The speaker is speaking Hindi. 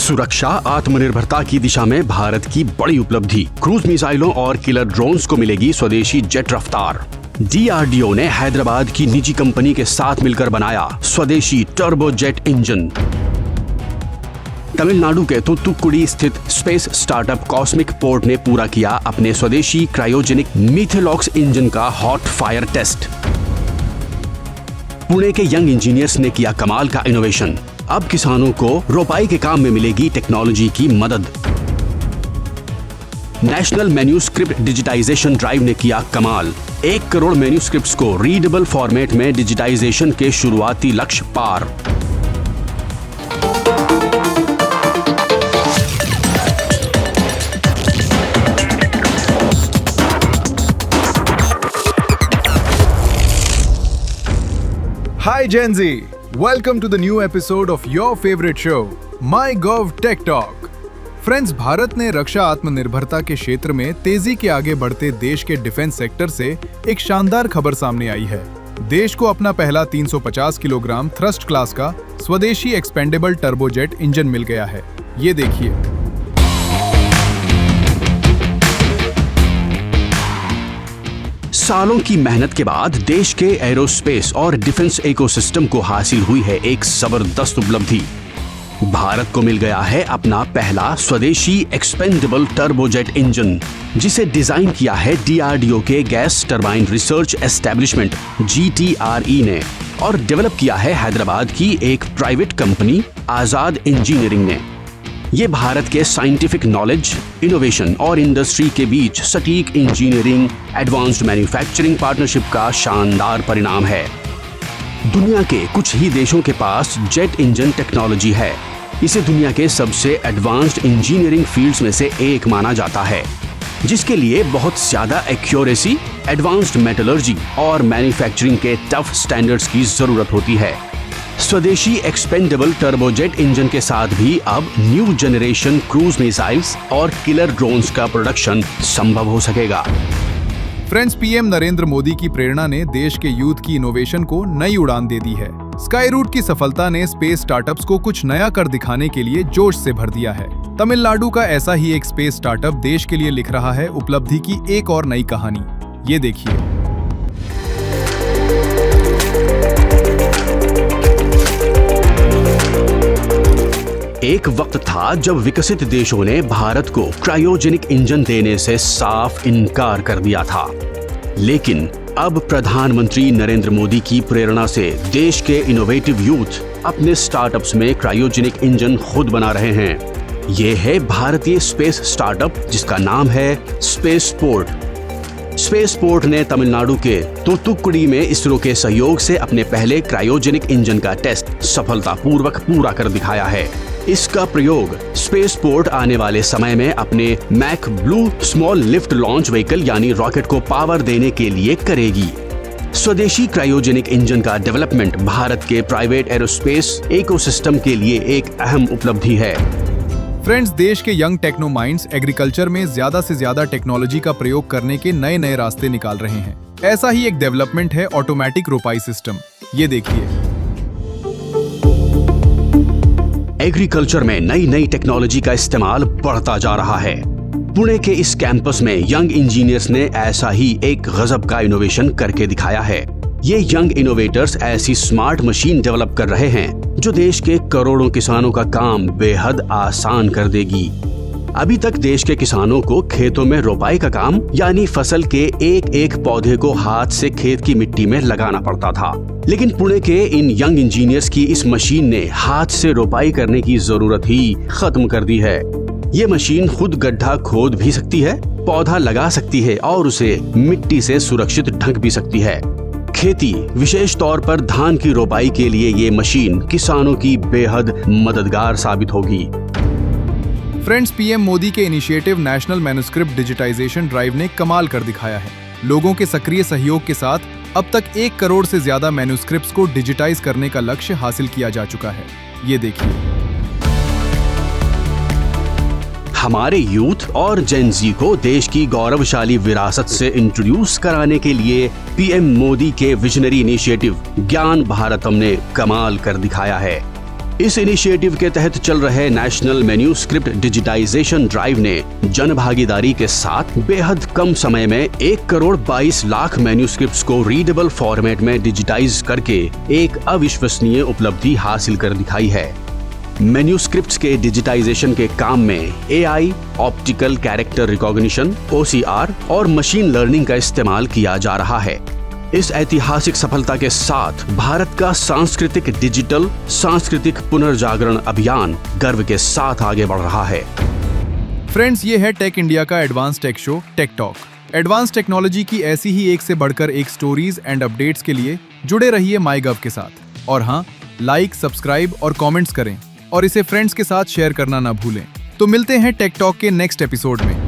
सुरक्षा आत्मनिर्भरता की दिशा में भारत की बड़ी उपलब्धि। क्रूज मिसाइलों और किलर ड्रोन्स को मिलेगी स्वदेशी जेट रफ्तार। DRDO ने हैदराबाद की निजी कंपनी के साथ मिलकर बनाया स्वदेशी टर्बोजेट इंजन। तमिलनाडु के तूतुकुड़ी स्थित स्पेस स्टार्टअप कॉस्मिक पोर्ट ने पूरा किया अपने स्वदेशी क्रायोजेनिक मीथेलॉक्स इंजन का हॉट फायर टेस्ट। पुणे के यंग इंजीनियर्स ने किया कमाल का इनोवेशन। अब किसानों को रोपाई के काम में मिलेगी टेक्नोलॉजी की मदद। नेशनल मैन्यूस्क्रिप्ट डिजिटाइजेशन ड्राइव ने किया कमाल। 1 करोड़ मैन्यूस्क्रिप्ट्स को रीडेबल फॉर्मेट में डिजिटाइजेशन के शुरुआती लक्ष्य पार। Hi Gen Z, welcome to the new episode of your favorite show, MyGov Tech Talk. Friends, Bharat ने रक्षा आत्मनिर्भरता के क्षेत्र में तेजी के आगे बढ़ते देश के डिफेंस सेक्टर से एक शानदार खबर सामने आई है। देश को अपना पहला 350 किलोग्राम थ्रस्ट क्लास का स्वदेशी एक्सपेंडेबल टर्बोजेट इंजन मिल गया है। ये देखिए। सालों की मेहनत के बाद देश के एरोस्पेस और डिफेंस इकोसिस्टम को हासिल हुई है एक जबरदस्त उपलब्धि। भारत को मिल गया है अपना पहला स्वदेशी एक्सपेंडेबल टर्बोजेट इंजन, जिसे डिजाइन किया है DRDO के gas turbine research establishment GTRE ने और डेवलप किया है हैदराबाद की एक प्राइवेट कंपनी आजाद इंजीनियरिंग ने। ये भारत के साइंटिफिक नॉलेज, इनोवेशन और इंडस्ट्री के बीच सटीक इंजीनियरिंग एडवांस्ड मैन्युफैक्चरिंग पार्टनरशिप का शानदार परिणाम है। दुनिया के कुछ ही देशों के पास जेट इंजन टेक्नोलॉजी है। इसे दुनिया के सबसे एडवांस्ड इंजीनियरिंग फील्ड्स में से एक माना जाता है, जिसके लिए बहुत ज्यादा एक्यूरेसी, एडवांस्ड मेटलर्जी और मैन्युफैक्चरिंग के टफ स्टैंडर्ड्स की जरूरत होती है। स्वदेशी एक्सपेंडेबल टर्बोजेट इंजन के साथ भी अब न्यू जनरेशन क्रूज मिसाइल्स और किलर ड्रोन्स का प्रोडक्शन संभव हो सकेगा। फ्रेंड्स, PM नरेंद्र मोदी की प्रेरणा ने देश के यूथ की इनोवेशन को नई उड़ान दे दी है। स्काई रूट की सफलता ने स्पेस स्टार्टअप्स को कुछ नया कर दिखाने के लिए जोश से भर दिया है। तमिलनाडु का ऐसा ही एक स्पेस स्टार्टअप देश के लिए लिख रहा है उपलब्धि की एक और नई कहानी। ये देखिए। एक वक्त था जब विकसित देशों ने भारत को क्रायोजेनिक इंजन देने से साफ इनकार कर दिया था, लेकिन अब प्रधानमंत्री नरेंद्र मोदी की प्रेरणा से देश के इनोवेटिव यूथ अपने स्टार्टअप्स में क्रायोजेनिक इंजन खुद बना रहे हैं। ये है भारतीय स्पेस स्टार्टअप जिसका नाम है स्पेसपोर्ट। स्पेसपोर्ट ने तमिलनाडु के तूतुकुड़ी में इसरो के सहयोग से अपने पहले क्रायोजेनिक इंजन का टेस्ट सफलतापूर्वक पूरा कर दिखाया है। इसका प्रयोग स्पेसपोर्ट आने वाले समय में अपने मैक ब्लू स्मॉल लिफ्ट लॉन्च व्हीकल यानी रॉकेट को पावर देने के लिए करेगी। स्वदेशी क्रायोजेनिक इंजन का डेवलपमेंट भारत के प्राइवेट एरोस्पेस इकोसिस्टम के लिए एक अहम उपलब्धि है। फ्रेंड्स, देश के यंग टेक्नो माइंड्स एग्रीकल्चर में ज्यादा से ज्यादा टेक्नोलॉजी का प्रयोग करने के नए नए रास्ते निकाल रहे हैं। ऐसा ही एक डेवलपमेंट है ऑटोमेटिक रोपाई सिस्टम। ये देखिए। एग्रीकल्चर में नई नई टेक्नोलॉजी का इस्तेमाल बढ़ता जा रहा है। पुणे के इस कैंपस में यंग इंजीनियर्स ने ऐसा ही एक गजब का इनोवेशन करके दिखाया है। ये यंग इनोवेटर्स ऐसी स्मार्ट मशीन डेवलप कर रहे हैं जो देश के करोड़ों किसानों का काम बेहद आसान कर देगी। अभी तक देश के किसानों को खेतों में रोपाई का काम यानी फसल के एक एक पौधे को हाथ से खेत की मिट्टी में लगाना पड़ता था, लेकिन पुणे के इन यंग इंजीनियर्स की इस मशीन ने हाथ से रोपाई करने की जरूरत ही खत्म कर दी है। ये मशीन खुद गड्ढा खोद भी सकती है, पौधा लगा सकती है और उसे मिट्टी से सुरक्षित ढक भी सकती है। खेती, विशेष तौर पर धान की रोपाई के लिए ये मशीन किसानों की बेहद मददगार साबित होगी। फ्रेंड्स, PM मोदी के initiative national manuscript digitisation drive ने कमाल कर दिखाया है। लोगों के सक्रिय सहयोग के साथ अब तक 1 करोड़ से ज्यादा मैन्युस्क्रिप्ट्स को डिजिटाइज करने का लक्ष्य हासिल किया जा चुका है। ये देखिए। हमारे यूथ और जेन जी को देश की गौरवशाली विरासत से इंट्रोड्यूस कराने के लिए PM मोदी के विजनरी इनिशिएटिव ज्ञान भारतम ने कमाल कर दिखाया है। इस इनिशिएटिव के तहत चल रहे नेशनल मैन्यूस्क्रिप्ट डिजिटाइजेशन ड्राइव ने जन भागीदारी के साथ बेहद कम समय में 1,22,00,000 मैन्यूस्क्रिप्ट्स को रीडेबल फॉर्मेट में डिजिटाइज करके एक अविश्वसनीय उपलब्धि हासिल कर दिखाई है। मैन्यूस्क्रिप्ट्स के डिजिटाइजेशन के काम में AI, optical character recognition, OCR और मशीन लर्निंग का इस्तेमाल किया जा रहा है। इस ऐतिहासिक सफलता के साथ भारत का सांस्कृतिक पुनर्जागरण अभियान गर्व के साथ आगे बढ़ रहा है। फ्रेंड्स, ये है टेक इंडिया का advance tech show tech talk. Advance technology की ऐसी ही एक से बढ़कर एक स्टोरीज एंड अपडेट्स के लिए जुड़े रहिए माईगव के साथ। और हाँ, लाइक, सब्सक्राइब और कमेंट्स करें और इसे फ्रेंड्स के साथ शेयर करना ना भूलें। तो मिलते हैं टेक टॉक के नेक्स्ट एपिसोड में।